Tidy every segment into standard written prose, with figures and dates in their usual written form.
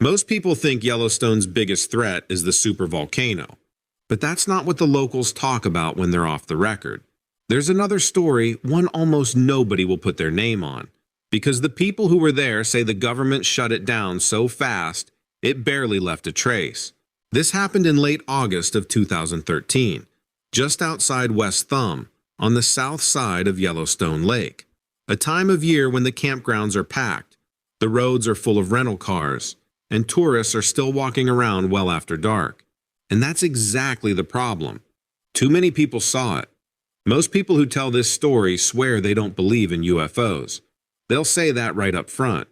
Most people think Yellowstone's biggest threat is the supervolcano, but that's not what the locals talk about when they're off the record. There's another story, one almost nobody will put their name on, because the people who were there say the government shut it down so fast it barely left a trace. This happened in late August of 2013, just outside West Thumb, on the south side of Yellowstone Lake, a time of year when the campgrounds are packed, the roads are full of rental cars, and tourists are still walking around well after dark. And that's exactly the problem. Too many people saw it. Most people who tell this story swear they don't believe in UFOs. They'll say that right up front.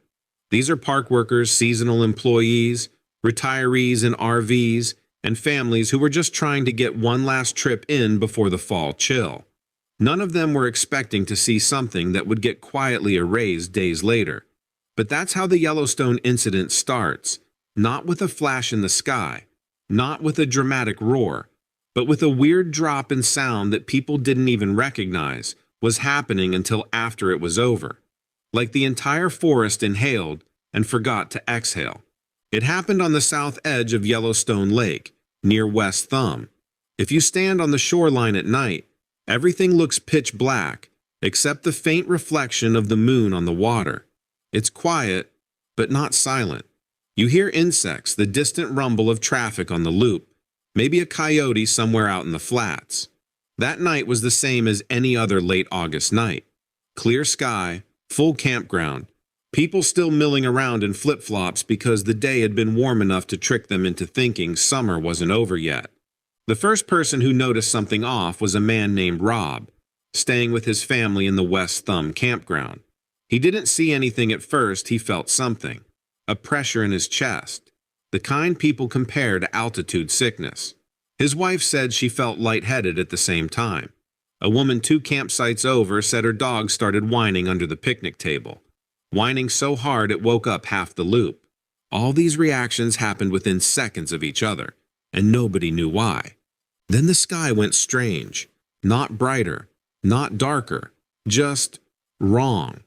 These are park workers, seasonal employees, retirees in RVs, and families who were just trying to get one last trip in before the fall chill. None of them were expecting to see something that would get quietly erased days later. But that's how the Yellowstone incident starts, not with a flash in the sky, not with a dramatic roar, but with a weird drop in sound that people didn't even recognize was happening until after it was over. Like the entire forest inhaled and forgot to exhale. It happened on the south edge of Yellowstone Lake, near West Thumb. If you stand on the shoreline at night, everything looks pitch black, except the faint reflection of the moon on the water. It's quiet, but not silent. You hear insects, the distant rumble of traffic on the loop, maybe a coyote somewhere out in the flats. That night was the same as any other late August night. Clear sky, full campground, people still milling around in flip-flops because the day had been warm enough to trick them into thinking summer wasn't over yet. The first person who noticed something off was a man named Rob, staying with his family in the West Thumb campground. He didn't see anything at first, he felt something. A pressure in his chest. The kind people compare to altitude sickness. His wife said she felt lightheaded at the same time. A woman 2 campsites over said her dog started whining under the picnic table. Whining so hard it woke up half the loop. All these reactions happened within seconds of each other, and nobody knew why. Then the sky went strange. Not brighter, not darker, just wrong.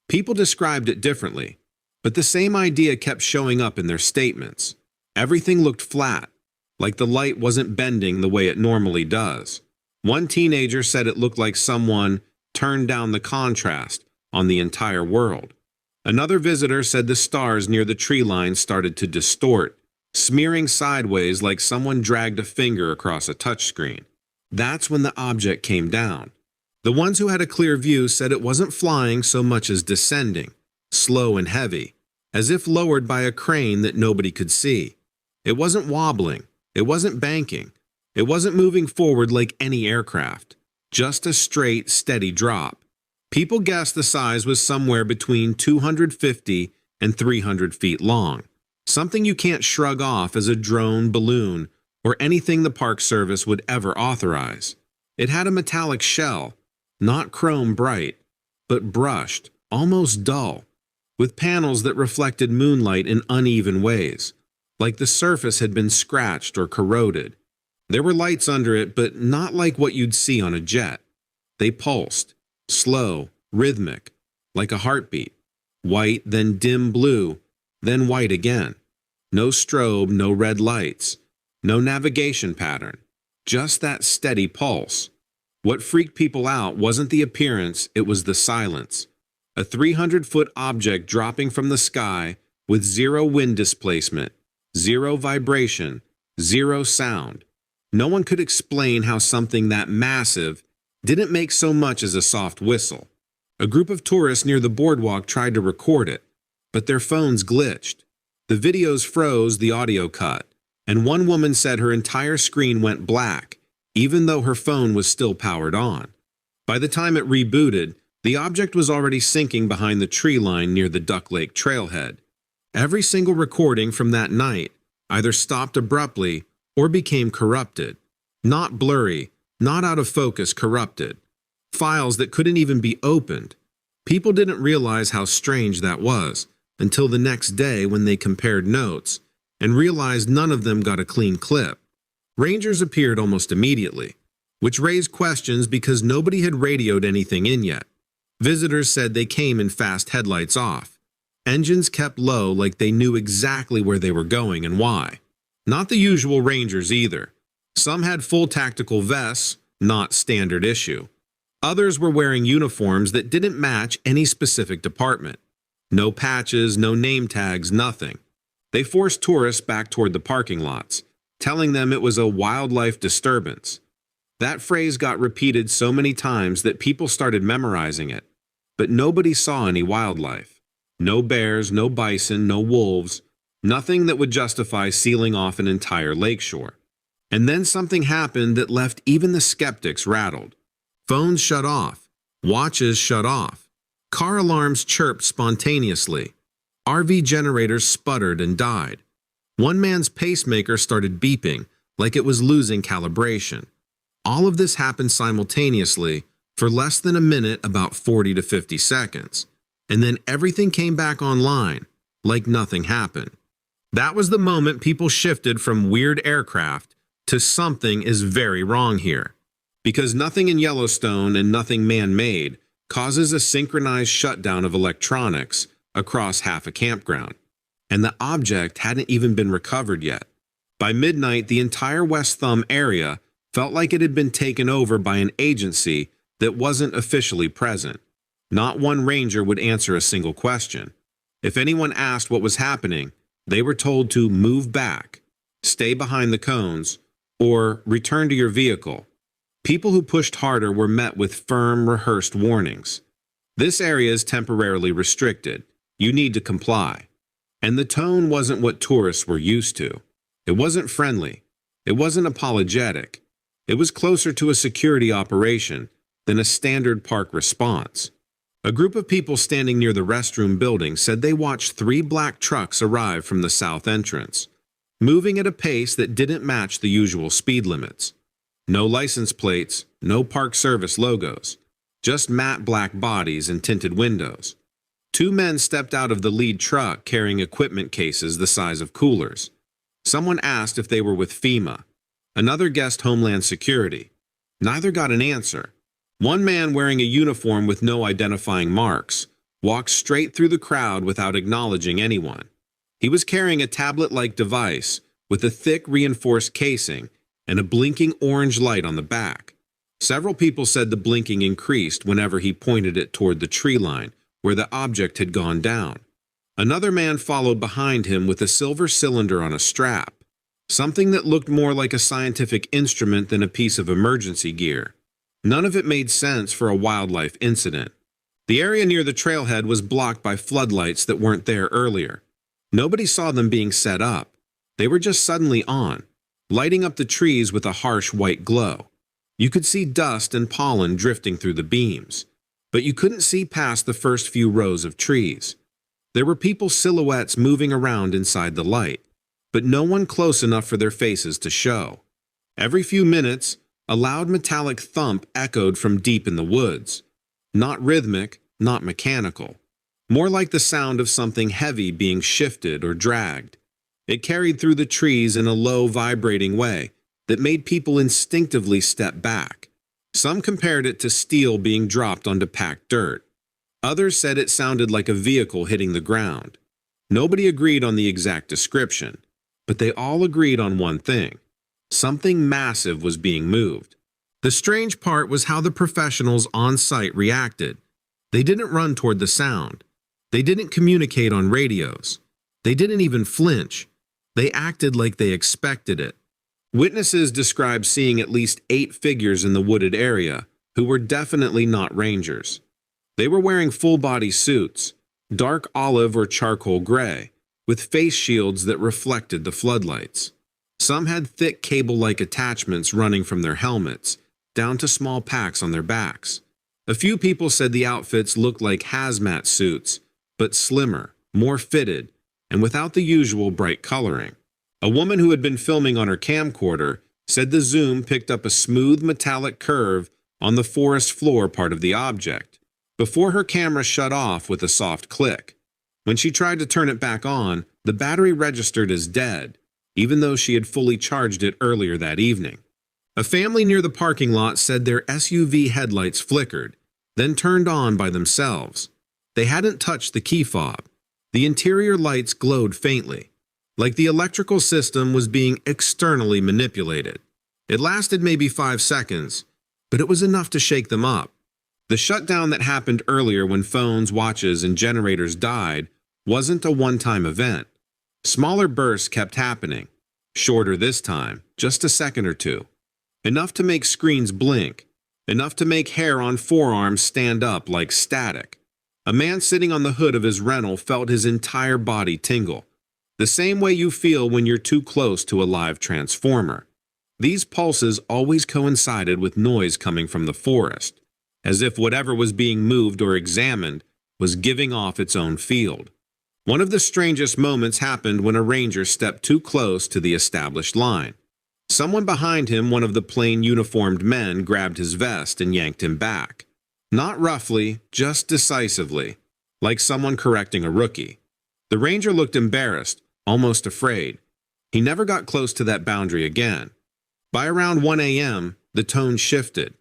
People described it differently, but the same idea kept showing up in their statements. Everything looked flat, like the light wasn't bending the way it normally does. One teenager said it looked like someone turned down the contrast on the entire world. Another visitor said the stars near the tree line started to distort, smearing sideways like someone dragged a finger across a touchscreen. That's when the object came down. The ones who had a clear view said it wasn't flying so much as descending, slow and heavy, as if lowered by a crane that nobody could see. It wasn't wobbling, it wasn't banking, it wasn't moving forward like any aircraft, just a straight, steady drop. People guessed the size was somewhere between 250 and 300 feet long, something you can't shrug off as a drone, balloon, or anything the Park Service would ever authorize. It had a metallic shell, not chrome bright, but brushed, almost dull, with panels that reflected moonlight in uneven ways, like the surface had been scratched or corroded. There were lights under it, but not like what you'd see on a jet. They pulsed, slow, rhythmic, like a heartbeat. White, then dim blue, then white again. No strobe, no red lights, no navigation pattern, just that steady pulse. What freaked people out wasn't the appearance, it was the silence. A 300-foot object dropping from the sky with zero wind displacement, zero vibration, zero sound. No one could explain how something that massive didn't make so much as a soft whistle. A group of tourists near the boardwalk tried to record it, but their phones glitched. The videos froze, the audio cut, and one woman said her entire screen went black, even though her phone was still powered on. By the time it rebooted, the object was already sinking behind the tree line near the Duck Lake trailhead. Every single recording from that night either stopped abruptly or became corrupted. Not blurry, not out of focus, corrupted. Files that couldn't even be opened. People didn't realize how strange that was until the next day when they compared notes and realized none of them got a clean clip. Rangers appeared almost immediately, which raised questions because nobody had radioed anything in yet. Visitors said they came in fast headlights off. Engines kept low like they knew exactly where they were going and why. Not the usual Rangers either. Some had full tactical vests, not standard issue. Others were wearing uniforms that didn't match any specific department. No patches, no name tags, nothing. They forced tourists back toward the parking lots, telling them it was a wildlife disturbance. That phrase got repeated so many times that people started memorizing it. But nobody saw any wildlife. No bears, no bison, no wolves, nothing that would justify sealing off an entire lakeshore. And then something happened that left even the skeptics rattled. Phones shut off. Watches shut off. Car alarms chirped spontaneously. RV generators sputtered and died. One man's pacemaker started beeping like it was losing calibration. All of this happened simultaneously for less than a minute, about 40 to 50 seconds. And then everything came back online like nothing happened. That was the moment people shifted from weird aircraft to something is very wrong here. Because nothing in Yellowstone and nothing man-made causes a synchronized shutdown of electronics across half a campground. And the object hadn't even been recovered yet. By midnight, the entire West Thumb area felt like it had been taken over by an agency that wasn't officially present. Not one ranger would answer a single question. If anyone asked what was happening, they were told to move back, stay behind the cones, or return to your vehicle. People who pushed harder were met with firm, rehearsed warnings. This area is temporarily restricted. You need to comply. And the tone wasn't what tourists were used to. It wasn't friendly. It wasn't apologetic. It was closer to a security operation than a standard park response. A group of people standing near the restroom building said they watched 3 black trucks arrive from the south entrance, moving at a pace that didn't match the usual speed limits. No license plates, no park service logos, just matte black bodies and tinted windows. 2 men stepped out of the lead truck carrying equipment cases the size of coolers. Someone asked if they were with FEMA. Another guessed Homeland Security. Neither got an answer. One man wearing a uniform with no identifying marks walked straight through the crowd without acknowledging anyone. He was carrying a tablet-like device with a thick reinforced casing and a blinking orange light on the back. Several people said the blinking increased whenever he pointed it toward the tree line where the object had gone down. Another man followed behind him with a silver cylinder on a strap, something that looked more like a scientific instrument than a piece of emergency gear. None of it made sense for a wildlife incident. The area near the trailhead was blocked by floodlights that weren't there earlier. Nobody saw them being set up. They were just suddenly on, lighting up the trees with a harsh white glow. You could see dust and pollen drifting through the beams, but you couldn't see past the first few rows of trees. There were people's silhouettes moving around inside the light, but no one close enough for their faces to show. Every few minutes, a loud metallic thump echoed from deep in the woods. Not rhythmic, not mechanical. More like the sound of something heavy being shifted or dragged. It carried through the trees in a low, vibrating way that made people instinctively step back. Some compared it to steel being dropped onto packed dirt. Others said it sounded like a vehicle hitting the ground. Nobody agreed on the exact description, but they all agreed on one thing. Something massive was being moved. The strange part was how the professionals on site reacted. They didn't run toward the sound. They didn't communicate on radios. They didn't even flinch. They acted like they expected it. Witnesses described seeing at least 8 figures in the wooded area who were definitely not rangers. They were wearing full-body suits, dark olive or charcoal gray, with face shields that reflected the floodlights. Some had thick cable-like attachments running from their helmets down to small packs on their backs. A few people said the outfits looked like hazmat suits, but slimmer, more fitted, and without the usual bright coloring. A woman who had been filming on her camcorder said the zoom picked up a smooth metallic curve on the forest floor part of the object, before her camera shut off with a soft click. When she tried to turn it back on, the battery registered as dead, even though she had fully charged it earlier that evening. A family near the parking lot said their SUV headlights flickered, then turned on by themselves. They hadn't touched the key fob. The interior lights glowed faintly, like the electrical system was being externally manipulated. It lasted maybe 5 seconds, but it was enough to shake them up. The shutdown that happened earlier when phones, watches, and generators died wasn't a one-time event. Smaller bursts kept happening, shorter this time, just a second or two. Enough to make screens blink, enough to make hair on forearms stand up like static. A man sitting on the hood of his rental felt his entire body tingle, the same way you feel when you're too close to a live transformer. These pulses always coincided with noise coming from the forest, as if whatever was being moved or examined was giving off its own field. One of the strangest moments happened when a ranger stepped too close to the established line. Someone behind him, one of the plain uniformed men, grabbed his vest and yanked him back. Not roughly, just decisively, like someone correcting a rookie. The ranger looked embarrassed, almost afraid. He never got close to that boundary again. By around 1 a.m., the tone shifted.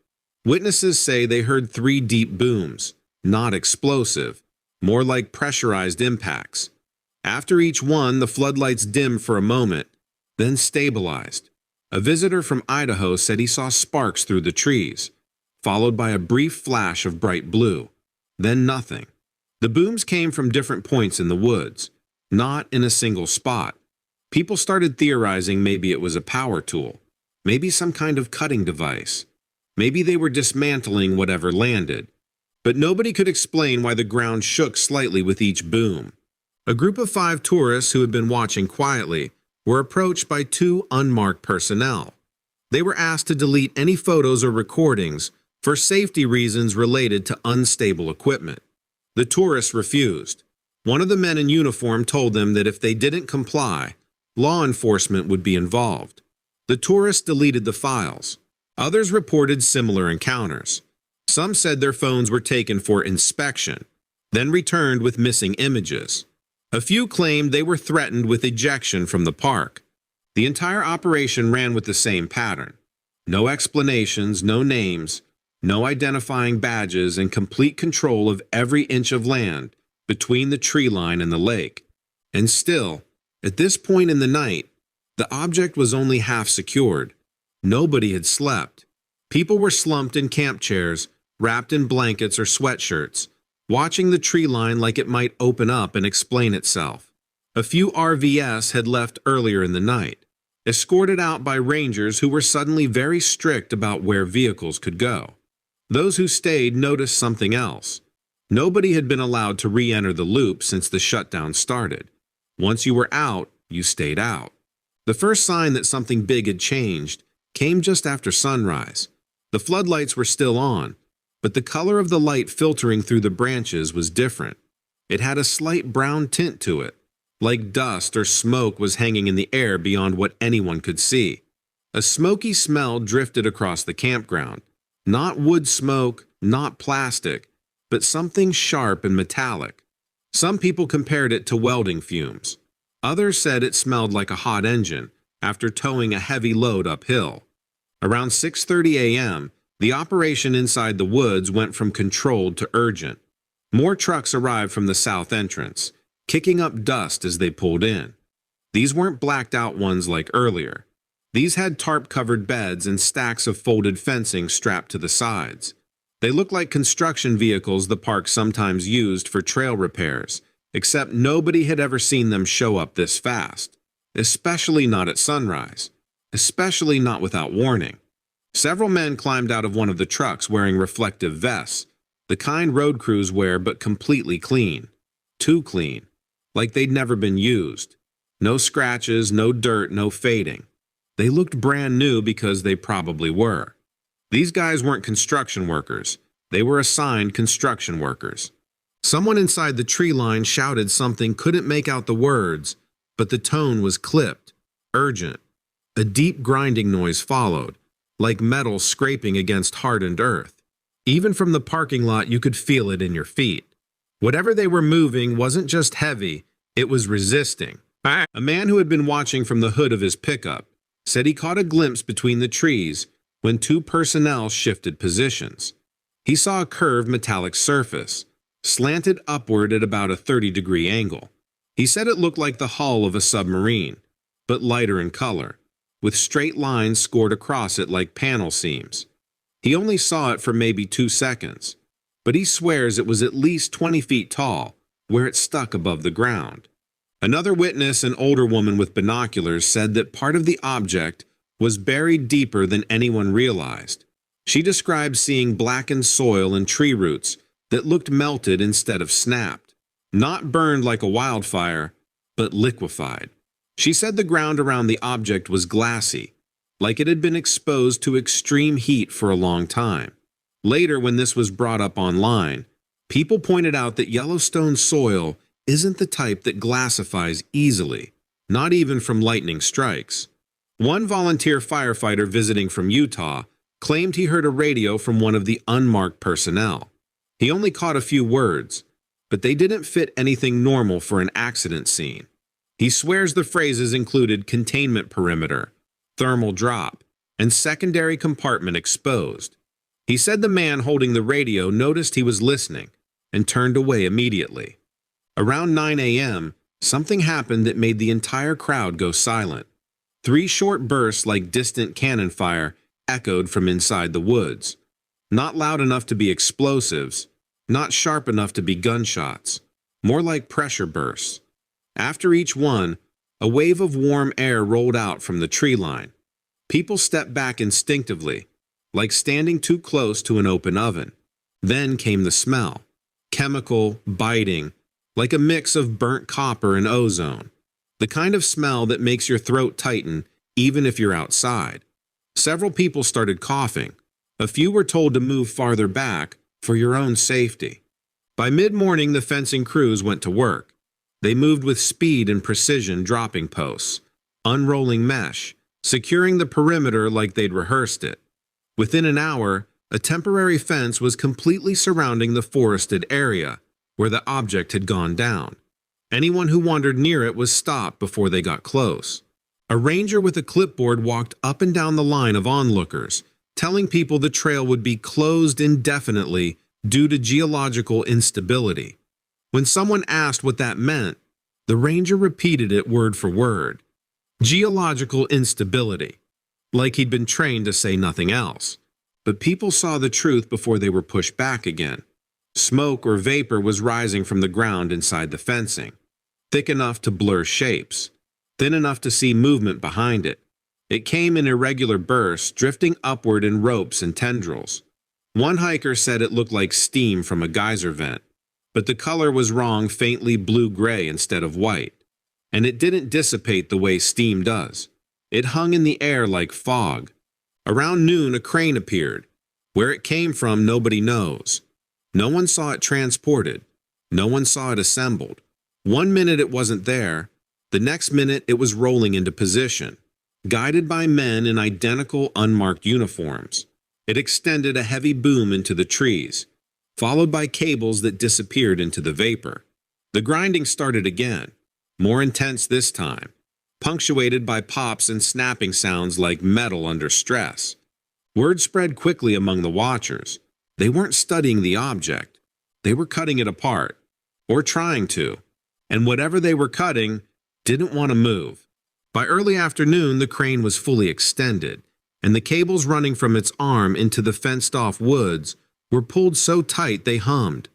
Witnesses say they heard 3 deep booms, not explosive, more like pressurized impacts. After each one, the floodlights dimmed for a moment, then stabilized. A visitor from Idaho said he saw sparks through the trees, followed by a brief flash of bright blue, then nothing. The booms came from different points in the woods, not in a single spot. People started theorizing maybe it was a power tool, maybe some kind of cutting device. Maybe they were dismantling whatever landed. But nobody could explain why the ground shook slightly with each boom. A group of 5 tourists who had been watching quietly were approached by 2 unmarked personnel. They were asked to delete any photos or recordings for safety reasons related to unstable equipment. The tourists refused. One of the men in uniform told them that if they didn't comply, law enforcement would be involved. The tourists deleted the files. Others reported similar encounters. Some said their phones were taken for inspection, then returned with missing images. A few claimed they were threatened with ejection from the park. The entire operation ran with the same pattern. No explanations, no names, no identifying badges, and complete control of every inch of land between the tree line and the lake. And still, at this point in the night, the object was only half secured. Nobody had slept. People were slumped in camp chairs, wrapped in blankets or sweatshirts, watching the tree line like it might open up and explain itself. A few RVs had left earlier in the night, escorted out by rangers who were suddenly very strict about where vehicles could go. Those who stayed noticed something else. Nobody had been allowed to re-enter the loop since the shutdown started. Once you were out, you stayed out. The first sign that something big had changed came just after sunrise. The floodlights were still on, but the color of the light filtering through the branches was different. It had a slight brown tint to it, like dust or smoke was hanging in the air beyond what anyone could see. A smoky smell drifted across the campground. Not wood smoke, not plastic, but something sharp and metallic. Some people compared it to welding fumes. Others said it smelled like a hot engine after towing a heavy load uphill. Around 6:30 a.m., the operation inside the woods went from controlled to urgent. More trucks arrived from the south entrance, kicking up dust as they pulled in. These weren't blacked out ones like earlier. These had tarp-covered beds and stacks of folded fencing strapped to the sides. They looked like construction vehicles the park sometimes used for trail repairs, except nobody had ever seen them show up this fast, especially not at sunrise, especially not without warning. Several men climbed out of one of the trucks wearing reflective vests, the kind road crews wear but completely clean. Too clean, like they'd never been used. No scratches, no dirt, no fading. They looked brand new because they probably were. These guys weren't construction workers. They were assigned construction workers. Someone inside the tree line shouted something, couldn't make out the words, but the tone was clipped, urgent. A deep grinding noise followed, like metal scraping against hardened earth. Even from the parking lot, you could feel it in your feet. Whatever they were moving wasn't just heavy, it was resisting. A man who had been watching from the hood of his pickup said he caught a glimpse between the trees when 2 personnel shifted positions. He saw a curved metallic surface, slanted upward at about a 30-degree angle. He said it looked like the hull of a submarine, but lighter in color, with straight lines scored across it like panel seams. He only saw it for maybe 2 seconds, but he swears it was at least 20 feet tall, where it stuck above the ground. Another witness, an older woman with binoculars, said that part of the object was buried deeper than anyone realized. She described seeing blackened soil and tree roots that looked melted instead of snapped, not burned like a wildfire, but liquefied. She said the ground around the object was glassy, like it had been exposed to extreme heat for a long time. Later, when this was brought up online, people pointed out that Yellowstone soil isn't the type that glassifies easily, not even from lightning strikes. One volunteer firefighter visiting from Utah claimed he heard a radio from one of the unmarked personnel. He only caught a few words, but they didn't fit anything normal for an accident scene. He swears the phrases included containment perimeter, thermal drop, and secondary compartment exposed. He said the man holding the radio noticed he was listening and turned away immediately. Around 9 a.m., something happened that made the entire crowd go silent. 3 short bursts like distant cannon fire echoed from inside the woods. Not loud enough to be explosives, not sharp enough to be gunshots, more like pressure bursts. After each one, a wave of warm air rolled out from the tree line. People stepped back instinctively, like standing too close to an open oven. Then came the smell, chemical, biting, like a mix of burnt copper and ozone. The kind of smell that makes your throat tighten even if you're outside. Several people started coughing. A few were told to move farther back for your own safety. By mid-morning, the fencing crews went to work. They moved with speed and precision, dropping posts, unrolling mesh, securing the perimeter like they'd rehearsed it. Within an hour, a temporary fence was completely surrounding the forested area where the object had gone down. Anyone who wandered near it was stopped before they got close. A ranger with a clipboard walked up and down the line of onlookers, telling people the trail would be closed indefinitely due to geological instability. When someone asked what that meant, the ranger repeated it word for word. Geological instability, like he'd been trained to say nothing else. But people saw the truth before they were pushed back again. Smoke or vapor was rising from the ground inside the fencing, thick enough to blur shapes, thin enough to see movement behind it. It came in irregular bursts, drifting upward in ropes and tendrils. One hiker said it looked like steam from a geyser vent, but the color was wrong, faintly blue-gray instead of white. And it didn't dissipate the way steam does. It hung in the air like fog. Around noon, a crane appeared. Where it came from, nobody knows. No one saw it transported. No one saw it assembled. 1 minute it wasn't there. The next minute it was rolling into position, guided by men in identical unmarked uniforms. It extended a heavy boom into the trees, followed by cables that disappeared into the vapor. The grinding started again, more intense this time, punctuated by pops and snapping sounds like metal under stress. Word spread quickly among the watchers. They weren't studying the object. They were cutting it apart, or trying to, and whatever they were cutting didn't want to move. By early afternoon, the crane was fully extended, and the cables running from its arm into the fenced-off woods were pulled so tight they hummed.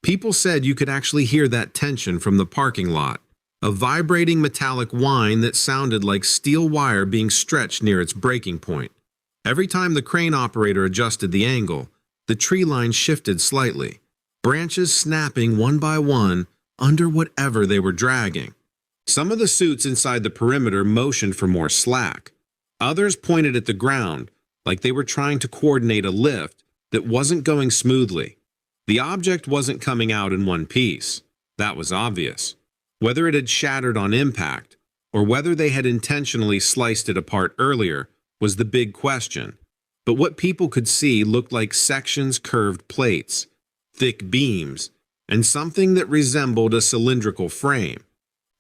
People said you could actually hear that tension from the parking lot, a vibrating metallic whine that sounded like steel wire being stretched near its breaking point. Every time the crane operator adjusted the angle, the tree line shifted slightly, branches snapping one by one under whatever they were dragging. Some of the suits inside the perimeter motioned for more slack. Others pointed at the ground, like they were trying to coordinate a lift that wasn't going smoothly. The object wasn't coming out in one piece. That was obvious. Whether it had shattered on impact, or whether they had intentionally sliced it apart earlier, was the big question. But what people could see looked like sections curved plates, thick beams, and something that resembled a cylindrical frame.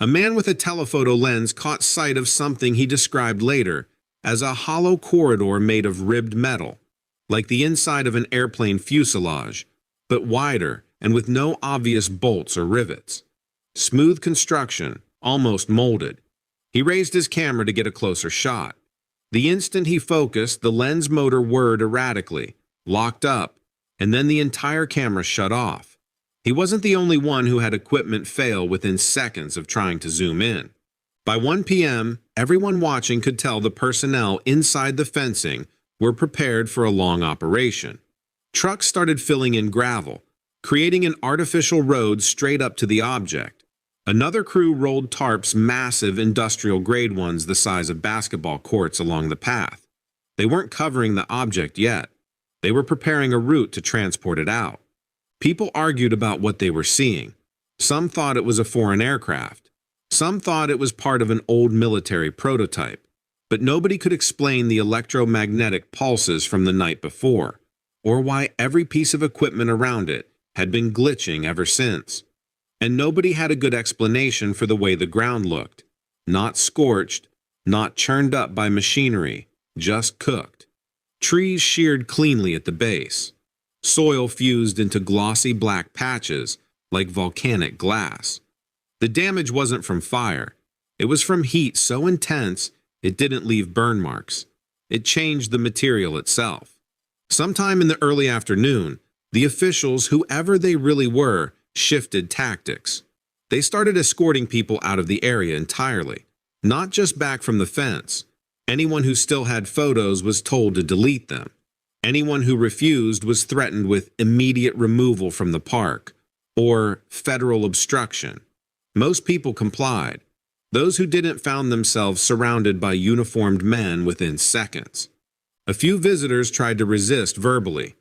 A man with a telephoto lens caught sight of something he described later as a hollow corridor made of ribbed metal, like the inside of an airplane fuselage, but wider and with no obvious bolts or rivets. Smooth construction, almost molded. He raised his camera to get a closer shot. The instant he focused, the lens motor whirred erratically, locked up, and then the entire camera shut off. He wasn't the only one who had equipment fail within seconds of trying to zoom in. By 1 p.m., everyone watching could tell the personnel inside the fencing were prepared for a long operation. Trucks started filling in gravel, creating an artificial road straight up to the object. Another crew rolled tarps, massive industrial-grade ones the size of basketball courts, along the path. They weren't covering the object yet. They were preparing a route to transport it out. People argued about what they were seeing. Some thought it was a foreign aircraft. Some thought it was part of an old military prototype. But nobody could explain the electromagnetic pulses from the night before, or why every piece of equipment around it had been glitching ever since. And nobody had a good explanation for the way the ground looked. Not scorched, not churned up by machinery, just cooked. Trees sheared cleanly at the base. Soil fused into glossy black patches like volcanic glass. The damage wasn't from fire. It was from heat so intense it didn't leave burn marks. It changed the material itself. Sometime in the early afternoon, the officials, whoever they really were, shifted tactics. They started escorting people out of the area entirely, not just back from the fence. Anyone who still had photos was told to delete them. Anyone who refused was threatened with immediate removal from the park or federal obstruction. Most people complied. Those who didn't found themselves surrounded by uniformed men within seconds. A few visitors tried to resist verbally.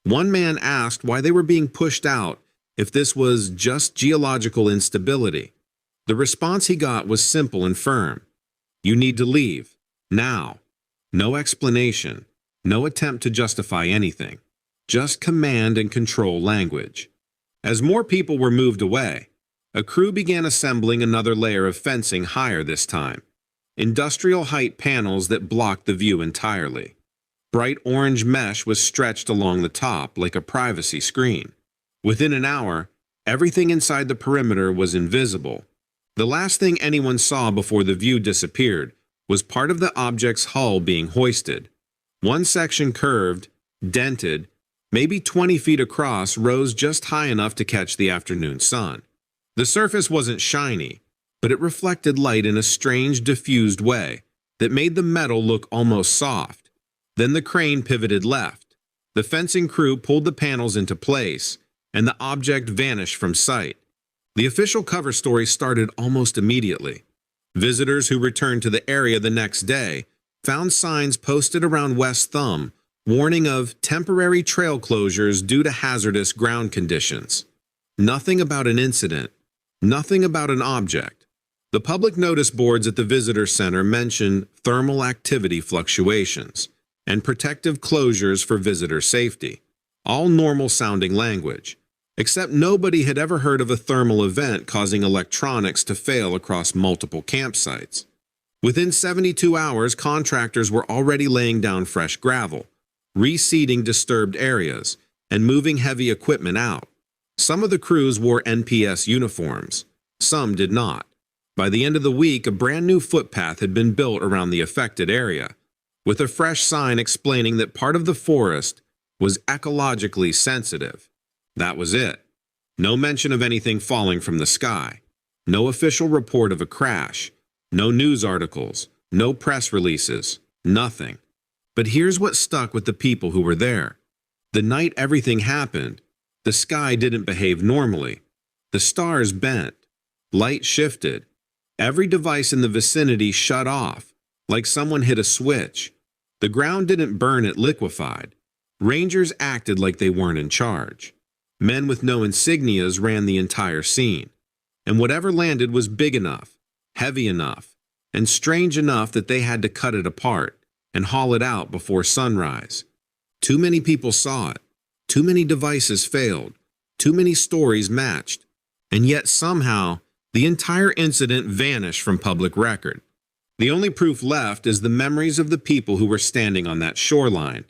One man asked why they were being pushed out if this was just geological instability. The response he got was simple and firm. You need to leave, now. No explanation, no attempt to justify anything, just command and control language. As more people were moved away, a crew began assembling another layer of fencing higher this time. Industrial height panels that blocked the view entirely. Bright orange mesh was stretched along the top like a privacy screen. Within an hour, everything inside the perimeter was invisible. The last thing anyone saw before the view disappeared was part of the object's hull being hoisted. One section curved, dented, maybe 20 feet across, rose just high enough to catch the afternoon sun. The surface wasn't shiny, but it reflected light in a strange, diffused way that made the metal look almost soft. Then the crane pivoted left. The fencing crew pulled the panels into place, and the object vanished from sight. The official cover story started almost immediately. Visitors who returned to the area the next day found signs posted around West Thumb warning of temporary trail closures due to hazardous ground conditions. Nothing about an incident, nothing about an object. The public notice boards at the visitor center mentioned thermal activity fluctuations and protective closures for visitor safety, all normal-sounding language. Except nobody had ever heard of a thermal event causing electronics to fail across multiple campsites. Within 72 hours, contractors were already laying down fresh gravel, reseeding disturbed areas, and moving heavy equipment out. Some of the crews wore NPS uniforms. Some did not. By the end of the week, a brand new footpath had been built around the affected area, with a fresh sign explaining that part of the forest was ecologically sensitive. That was it. No mention of anything falling from the sky. No official report of a crash. No news articles. No press releases. Nothing. But here's what stuck with the people who were there. The night everything happened, the sky didn't behave normally. The stars bent. Light shifted. Every device in the vicinity shut off, like someone hit a switch. The ground didn't burn, it liquefied. Rangers acted like they weren't in charge. Men with no insignias ran the entire scene. And whatever landed was big enough, heavy enough, and strange enough that they had to cut it apart and haul it out before sunrise. Too many people saw it. Too many devices failed. Too many stories matched. And yet somehow, the entire incident vanished from public record. The only proof left is the memories of the people who were standing on that shoreline,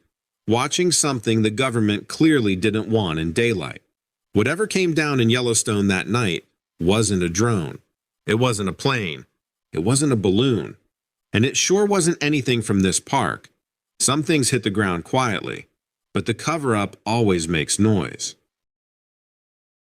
watching something the government clearly didn't want in daylight. Whatever came down in Yellowstone that night wasn't a drone. It wasn't a plane. It wasn't a balloon. And it sure wasn't anything from this park. Some things hit the ground quietly, but the cover-up always makes noise.